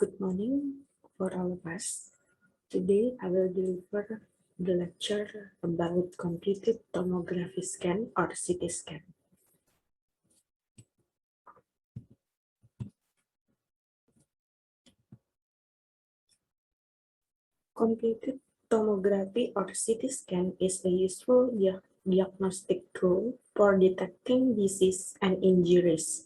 Good morning for all of us. Today I will deliver the lecture about computed tomography scan or CT scan. Computed tomography or CT scan is a useful diagnostic tool for detecting disease and injuries.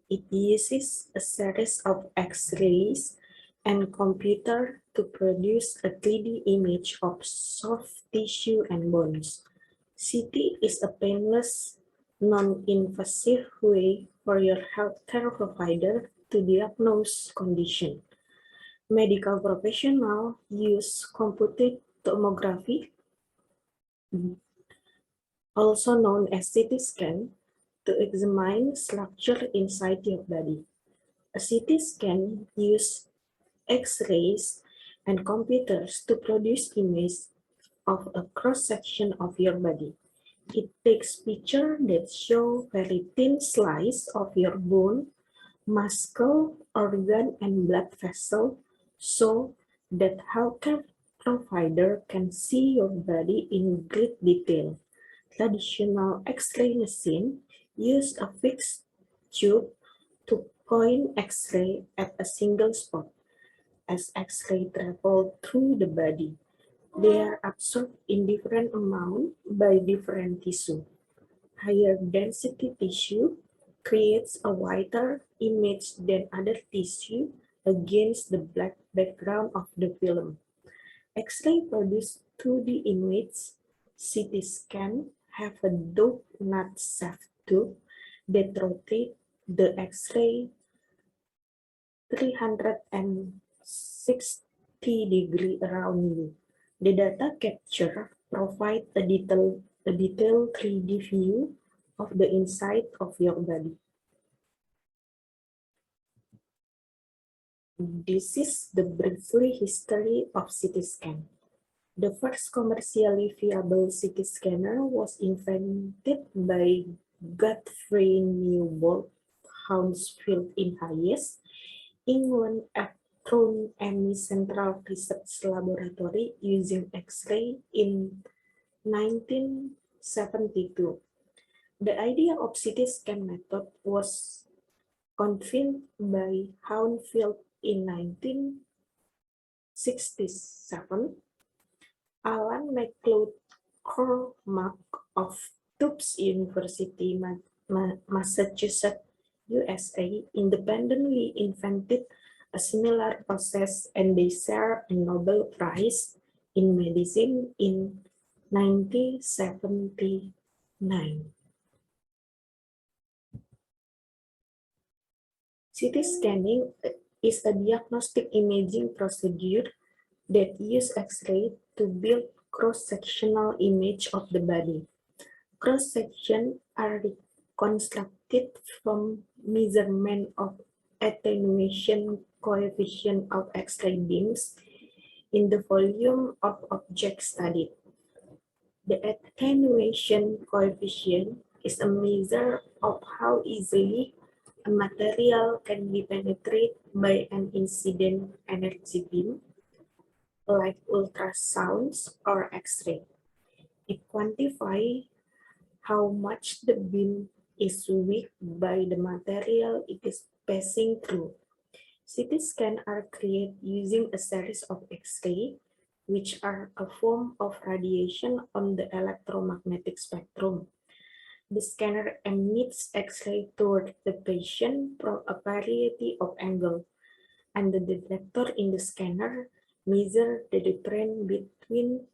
It uses a series of X-rays and computer to produce a 3D image of soft tissue and bones. CT is a painless, non-invasive way for your healthcare provider to diagnose condition. Medical professionals use computed tomography, also known as CT scan, to examine structure inside your body. A CT scan uses X-rays and computers to produce images of a cross-section of your body. It takes pictures that show very thin slice of your bone, muscle, organ, and blood vessel so that healthcare provider can see your body in great detail. Traditional X-ray machine use a fixed tube to point X-ray at a single spot. As X-ray travel through the body, they are absorbed in different amount by different tissue. Higher density tissue creates a whiter image than other tissue against the black background of the film. X-ray produce 2D image. CT scan have a dope nut shaft tube that rotate the X-ray 360 degrees around you. The data capture provide a detailed 3D view of the inside of your body. This is the briefly history of CT scan. The first commercially viable CT scanner was invented by Godfrey Newbold, Hounsfield in Hayes, England at Crown Amy Central Research Laboratory using X-ray in 1972. The idea of CT scan method was conceived by Hounsfield in 1967. Alan McCormack of Tufts University, Massachusetts, USA, independently invented a similar process, and they share a Nobel Prize in Medicine in 1979. CT scanning is a diagnostic imaging procedure that uses X-ray to build cross-sectional image of the body. Cross-sections are reconstructed from measurement of attenuation coefficient of X-ray beams in the volume of object studied. The attenuation coefficient is a measure of how easily a material can be penetrated by an incident energy beam, like ultrasounds or X-ray. It quantifies how much the beam is weak by the material it is passing through. CT scans are created using a series of X-rays, which are a form of radiation on the electromagnetic spectrum. The scanner emits X-ray toward the patient from a variety of angles, and the detector in the scanner measures the difference between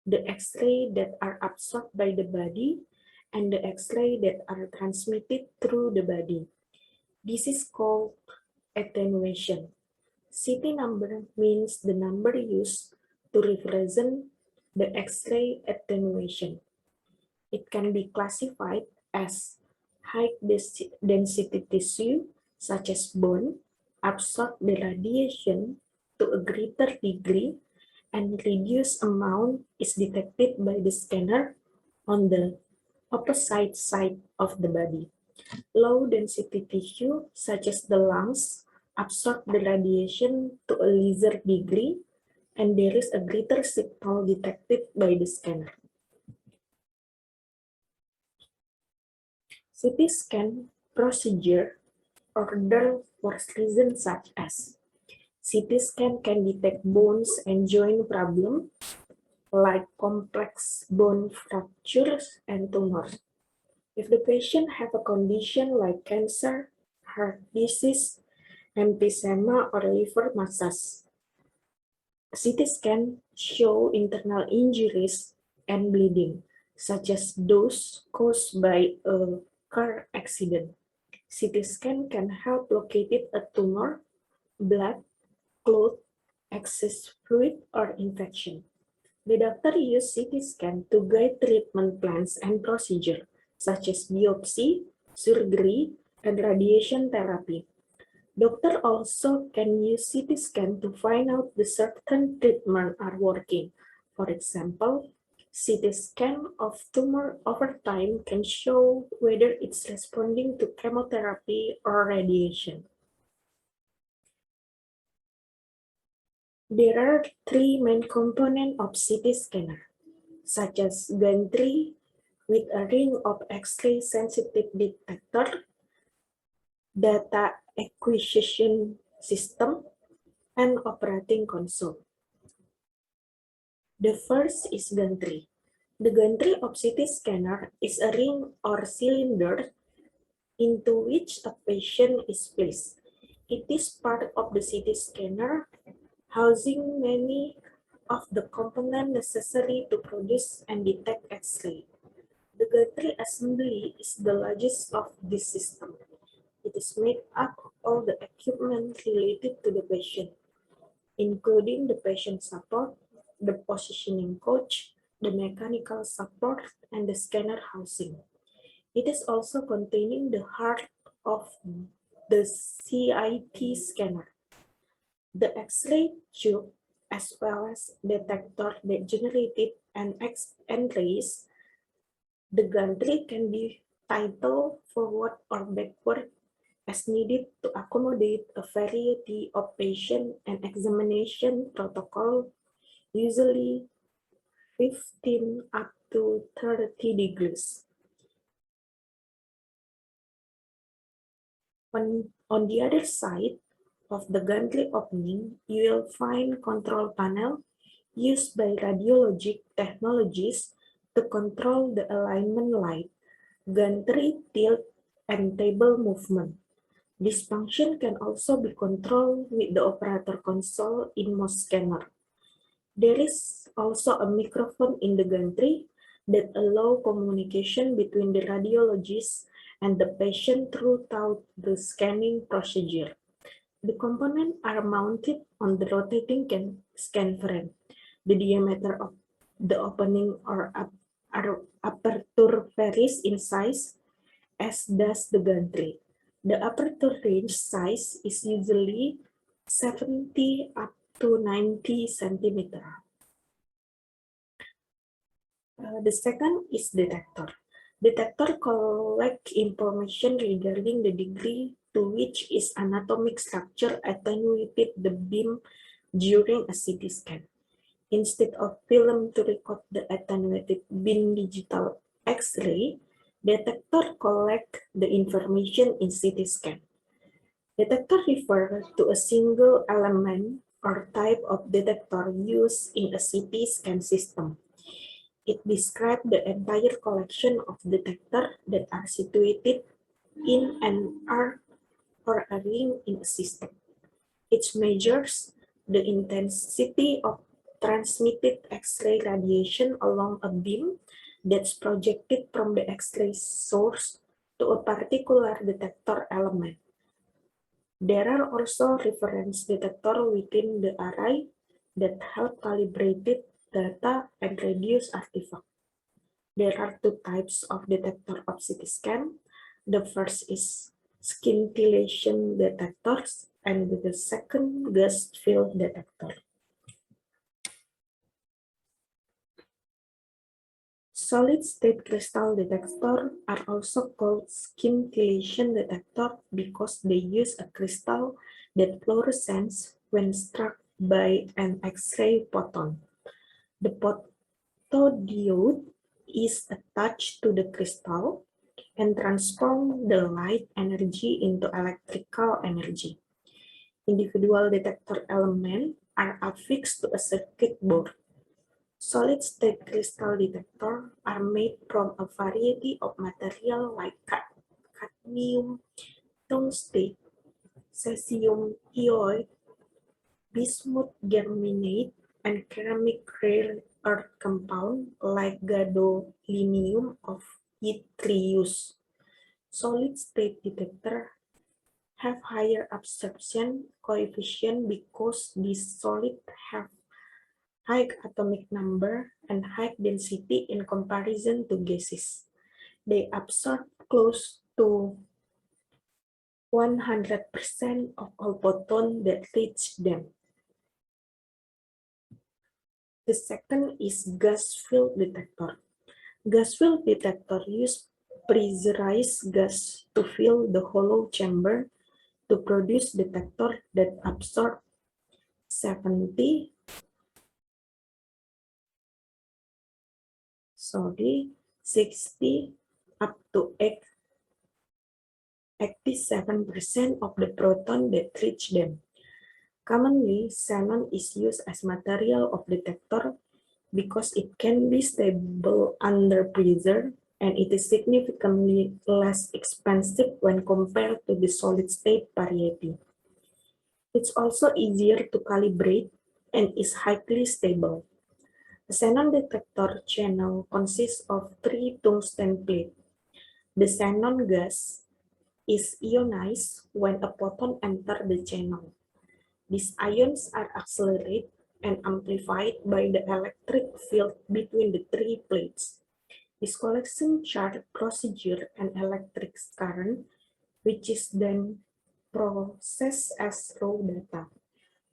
the X-ray that are absorbed by the body and the X-ray that are transmitted through the body. This is called attenuation. CT number means the number used to represent the X-ray attenuation. It can be classified as high density tissue, such as bone, absorb the radiation to a greater degree, and reduced amount is detected by the scanner on the opposite side of the body. Low density tissue, such as the lungs, absorb the radiation to a lesser degree, and there is a greater signal detected by the scanner. CT scan procedure ordered for reasons such as CT scan can detect bones and joint problems like complex bone fractures and tumors. If the patient have a condition like cancer, heart disease, emphysema, or liver massage, CT scan show internal injuries and bleeding, such as those caused by a car accident. CT scan can help locate a tumor, blood, clot, excess fluid, or infection. The doctor uses CT scan to guide treatment plans and procedure, such as biopsy, surgery, and radiation therapy. Doctor also can use CT scan to find out the certain treatment are working. For example, CT scan of tumor over time can show whether it's responding to chemotherapy or radiation. There are three main components of CT scanner, such as gantry with a ring of X-ray sensitive detector, data acquisition system, and operating console. The first is gantry. The gantry of CT scanner is a ring or cylinder into which a patient is placed. It is part of the CT scanner, housing many of the components necessary to produce and detect X-ray. The gantry assembly is the largest of this system. It is made up of all the equipment related to the patient, including the patient support, the positioning coach, the mechanical support, and the scanner housing. It is also containing the heart of the CT scanner, the X-ray tube, as well as detector that generated an X-rays. The gantry can be titled forward or backward as needed to accommodate a variety of patient and examination protocol, usually 15 up to 30 degrees. On the other side of the gantry opening, you will find control panel used by radiologic technologies to control the alignment light, gantry tilt, and table movement. This function can also be controlled with the operator console in most scanners. There is also a microphone in the gantry that allows communication between the radiologist and the patient throughout the scanning procedure. The components are mounted on the rotating scan frame. The diameter of the opening or aperture varies in size, as does the gantry. The aperture range size is usually 70 up to 90 centimeter. The second is detector. Detector collect information regarding the degree to which its anatomic structure attenuated the beam during a CT scan. Instead of film to record the attenuated beam digital X-ray, detector collect the information in CT scan. Detector refers to a single element or type of detector used in a CT scan system. It describes the entire collection of detectors that are situated in an arc or a ring in a system. It measures the intensity of transmitted X-ray radiation along a beam that's projected from the X-ray source to a particular detector element. There are also reference detectors within the array that help calibrate data and reduce artifacts. There are two types of detector of CT scan. The first is scintillation detectors, and the second gas field detector. Solid-state crystal detectors are also called scintillation detector because they use a crystal that fluoresces when struck by an X-ray photon. The photodiode is attached to the crystal and transforms the light energy into electrical energy. Individual detector elements are affixed to a circuit board. Solid-state crystal detectors are made from a variety of material like cadmium, tungsten, cesium ioide, bismuth germanate, and ceramic rare earth compound like gadolinium of yttrious. Solid-state detectors have higher absorption coefficient because these solids have high atomic number and high density in comparison to gases. They absorb close to 100% of all photons that reach them. The second is gas-filled detector. Gas-filled detector use pressurized gas to fill the hollow chamber to produce detector that absorb 60 up to 87% of the proton that reach them. Commonly, xenon is used as material of detector because it can be stable under pressure and it is significantly less expensive when compared to the solid-state variety. It's also easier to calibrate and is highly stable. A xenon detector channel consists of 3 tungsten plates. The xenon gas is ionized when a photon enters the channel. These ions are accelerated and amplified by the electric field between the 3 plates. This collection charge procedure an electric current, which is then processed as raw data.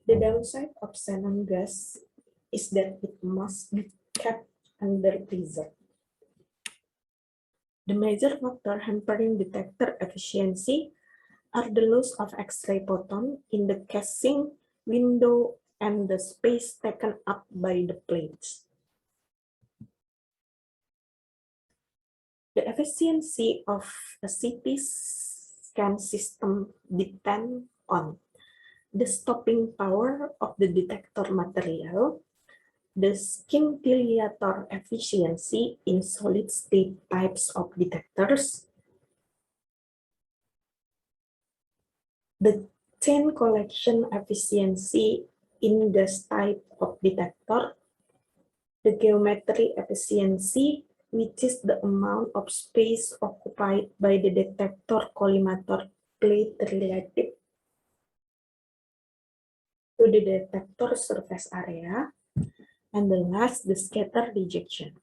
The downside of xenon gas is that it must be kept under pressure. The major factor hampering detector efficiency are the loss of X-ray photon in the casing window and the space taken up by the plates. The efficiency of a CT scan system depends on the stopping power of the detector material, the scintillator efficiency in solid-state types of detectors, the chain collection efficiency in gas type of detector, the geometry efficiency, which is the amount of space occupied by the detector collimator plate relative to the detector surface area, and the last, the scatter rejection.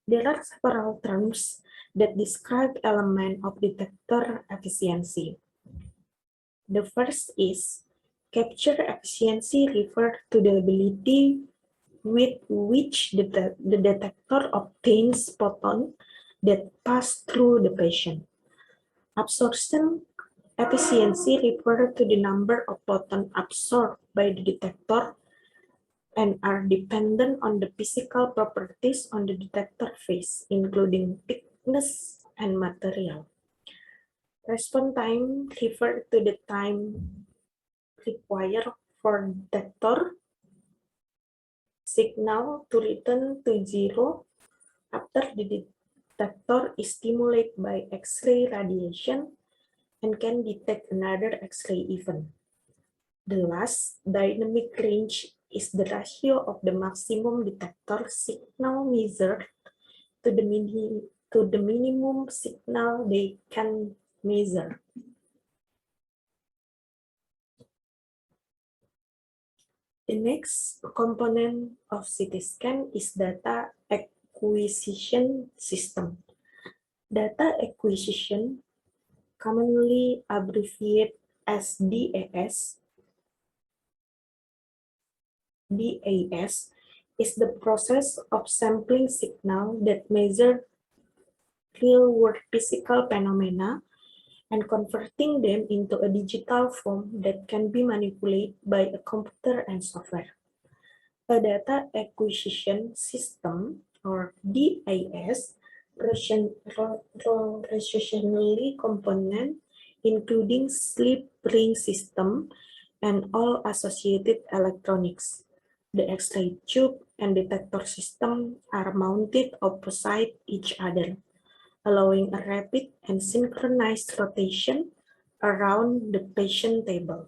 There are several terms that describe element of detector efficiency. The first is capture efficiency, referred to the ability with which the detector obtains photon that pass through the patient. Absorption efficiency refers to the number of photons absorbed by the detector and are dependent on the physical properties on the detector face, including thickness and material. Response time refers to the time required for detector signal to return to zero after the detector is stimulated by X-ray radiation and can detect another X-ray event. The last, dynamic range, is the ratio of the maximum detector signal measured to the minimum signal they can measure. The next component of CT scan is data acquisition system. Data acquisition, commonly abbreviated as DAS, is the process of sampling signal that measure real-world physical phenomena and converting them into a digital form that can be manipulated by a computer and software. A data acquisition system, or DIS, rationally component, including sleep ring system and all associated electronics. The X-ray tube and detector system are mounted opposite each other, allowing a rapid and synchronized rotation around the patient table.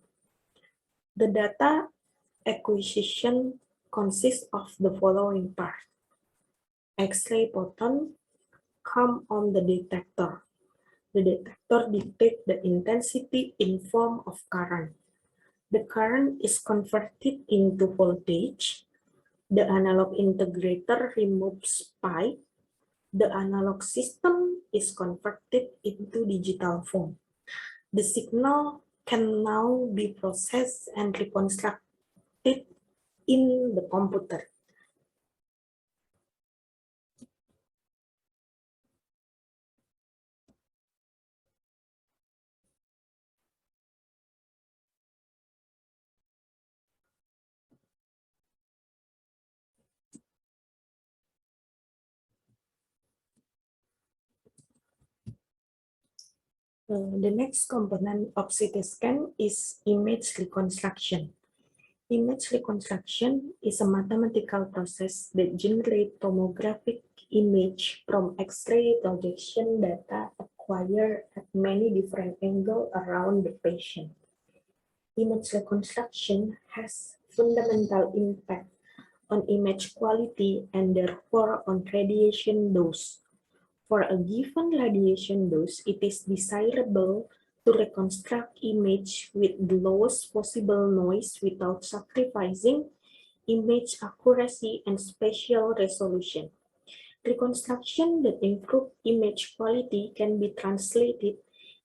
The data acquisition consists of the following parts. X-ray photon come on the detector. The detector detects the intensity in form of current. The current is converted into voltage. The analog integrator removes pi. The analog system is converted into digital form. The signal can now be processed and reconstructed in the computer. The next component of CT scan is image reconstruction. Image reconstruction is a mathematical process that generates tomographic image from X-ray projection data acquired at many different angles around the patient. Image reconstruction has fundamental impact on image quality and therefore on radiation dose. For a given radiation dose, it is desirable to reconstruct image with the lowest possible noise without sacrificing image accuracy and spatial resolution. Reconstruction that improves image quality can be translated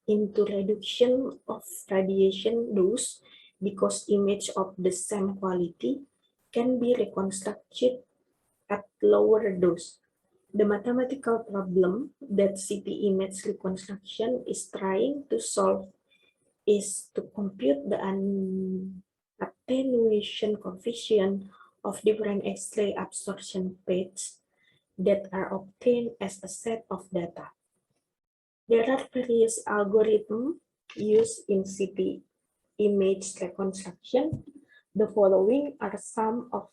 into reduction of radiation dose because image of the same quality can be reconstructed at lower dose. The mathematical problem that CT image reconstruction is trying to solve is to compute the attenuation coefficient of different X-ray absorption paths that are obtained as a set of data. There are various algorithms used in CT image reconstruction. The following are some of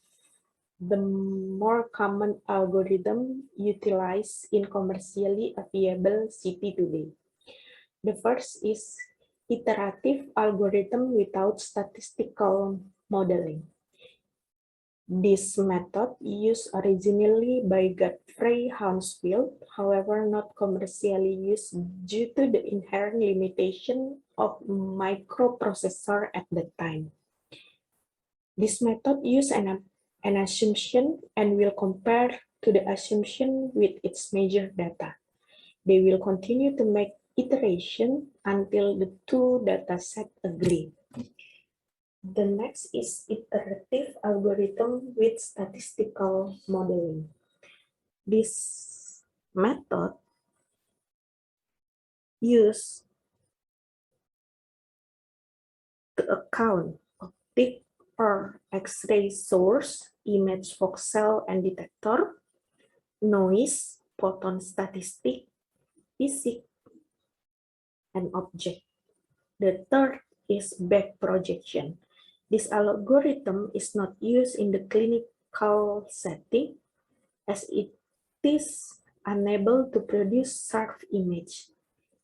the more common algorithm utilized in commercially available CT today. The first is iterative algorithm without statistical modeling. This method used originally by Godfrey Hounsfield, however not commercially used due to the inherent limitation of microprocessor at the time. This method uses an assumption and will compare to the assumption with its measured data. They will continue to make iteration until the two datasets agree. The next is iterative algorithm with statistical modeling. This method uses to account optic or X-ray source, image voxel and detector, noise, photon statistic, physics, and object. The third is back projection. This algorithm is not used in the clinical setting as it is unable to produce sharp image.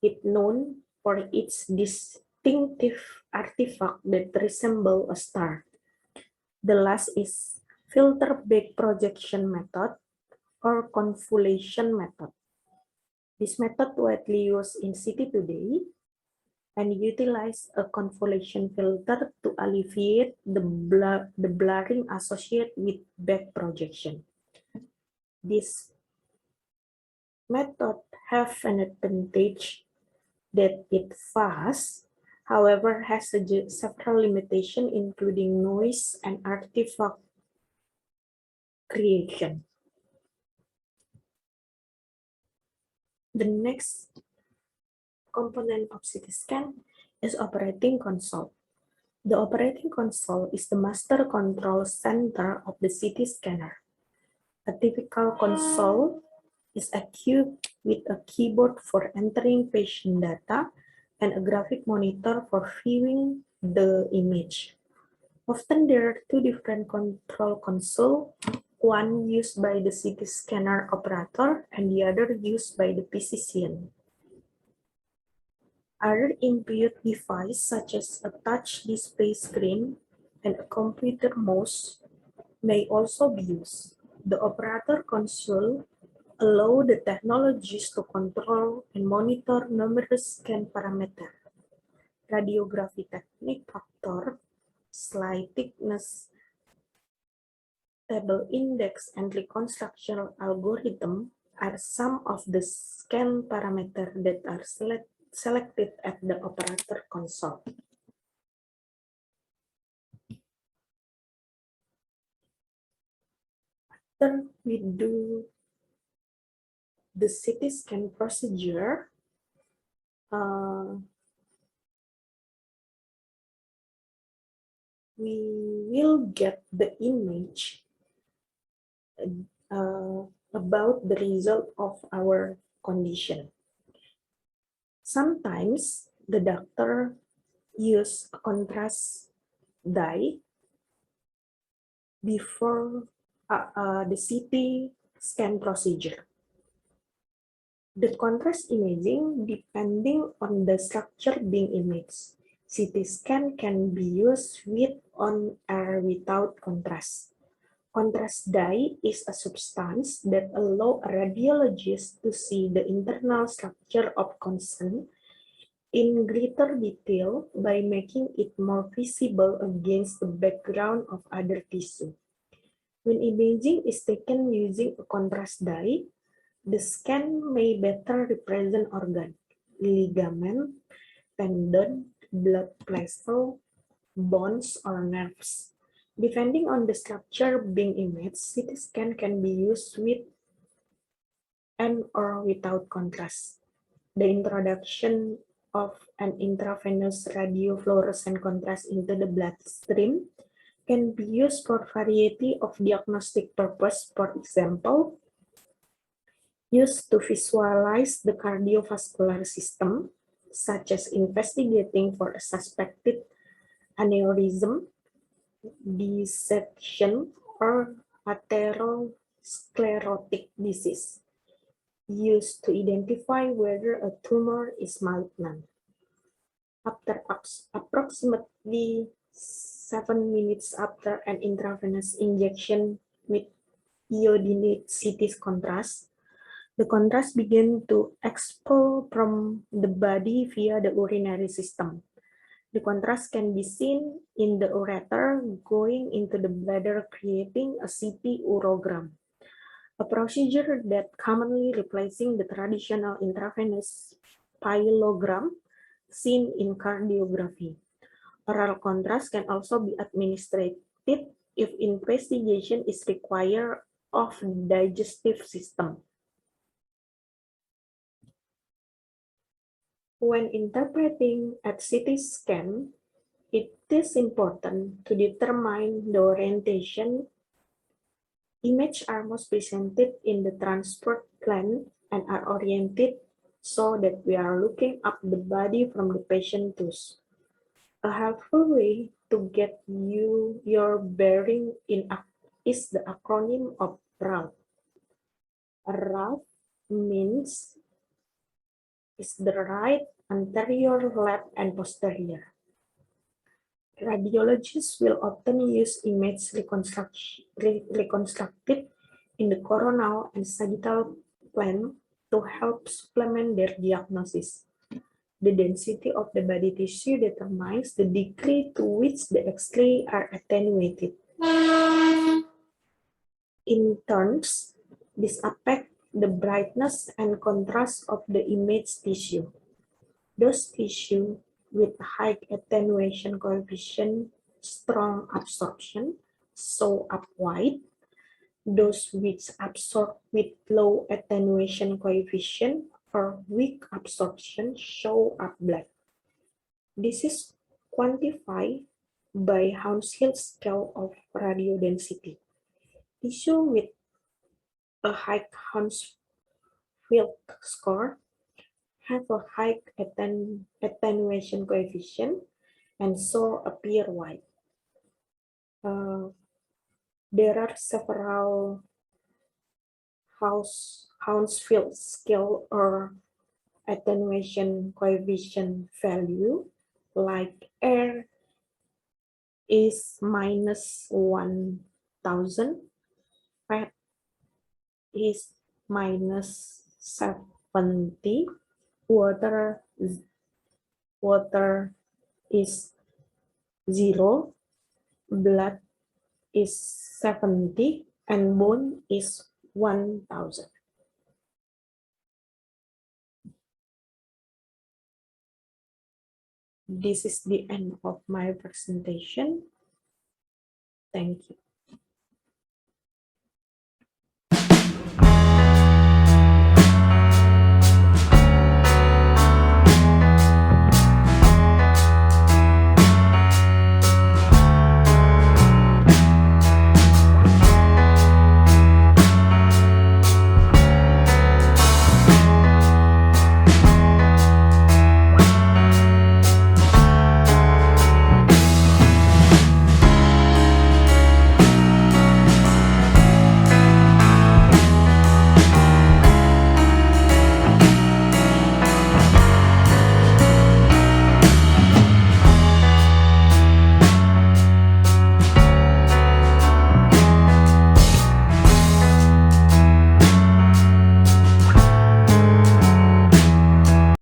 It is known for its distinctive artifact that resemble a star. The last is filter back projection method or convolution method. This method widely used in CT today and utilize a convolution filter to alleviate the blurring associated with back projection. This method has an advantage that it's fast, however has several limitations including noise and artifact creation. The next component of CT scan is operating console. The operating console is the master control center of the CT scanner. A typical console is equipped with a keyboard for entering patient data and a graphic monitor for viewing the image. Often there are two different control consoles, one used by the CT scanner operator and the other used by the physician. Other input devices such as a touch display screen and a computer mouse may also be used. The operator console allows the technologies to control and monitor numerous scan parameters. Radiography technique factor, slide thickness, table index, and reconstruction algorithm are some of the scan parameters that are selected at the operator console. After we do the CT scan procedure, we will get the image about the result of our condition. Sometimes the doctor use a contrast dye before the CT scan procedure. The contrast imaging depending on the structure being imaged. CT scan can be used with on or without contrast. Contrast dye is a substance that allows a radiologist to see the internal structure of concern in greater detail by making it more visible against the background of other tissue. When imaging is taken using a contrast dye, the scan may better represent organ, ligament, tendon, blood vessel, bones, or nerves. Depending on the structure being imaged, CT scan can be used with and or without contrast. The introduction of an intravenous radiofluorescent contrast into the bloodstream can be used for variety of diagnostic purpose. For example, used to visualize the cardiovascular system, such as investigating for a suspected aneurysm, dissection, or atherosclerotic disease, used to identify whether a tumor is malignant. After approximately 7 minutes after an intravenous injection with iodinated CT contrast, the contrast begins to expel from the body via the urinary system. The contrast can be seen in the ureter going into the bladder, creating a CT urogram, a procedure that commonly replacing the traditional intravenous pyelogram seen in cardiography. Oral contrast can also be administered if investigation is required of the digestive system. When interpreting a CT scan, it is important to determine the orientation. Images are most presented in the transport plane and are oriented so that we are looking up the body from the patient tooth. A helpful way to get your bearing is the acronym of RALPH. RALPH means is the right, anterior, left, and posterior. Radiologists will often use image reconstructed in the coronal and sagittal plane to help supplement their diagnosis. The density of the body tissue determines the degree to which the X-rays are attenuated. In turn, this affects the brightness and contrast of the image tissue. Those tissues with high attenuation coefficient, strong absorption, show up white. Those which absorb with low attenuation coefficient or weak absorption show up black. This is quantified by Hounsfield scale of radio density. Tissue with a high Hounsfield score have a high attenuation coefficient and so appear white. There are several Hounsfield scale or attenuation coefficient value, like R is -1000, fat is -70, water is 0, blood is 70, and bone is 1000. This is the end of my presentation. Thank you.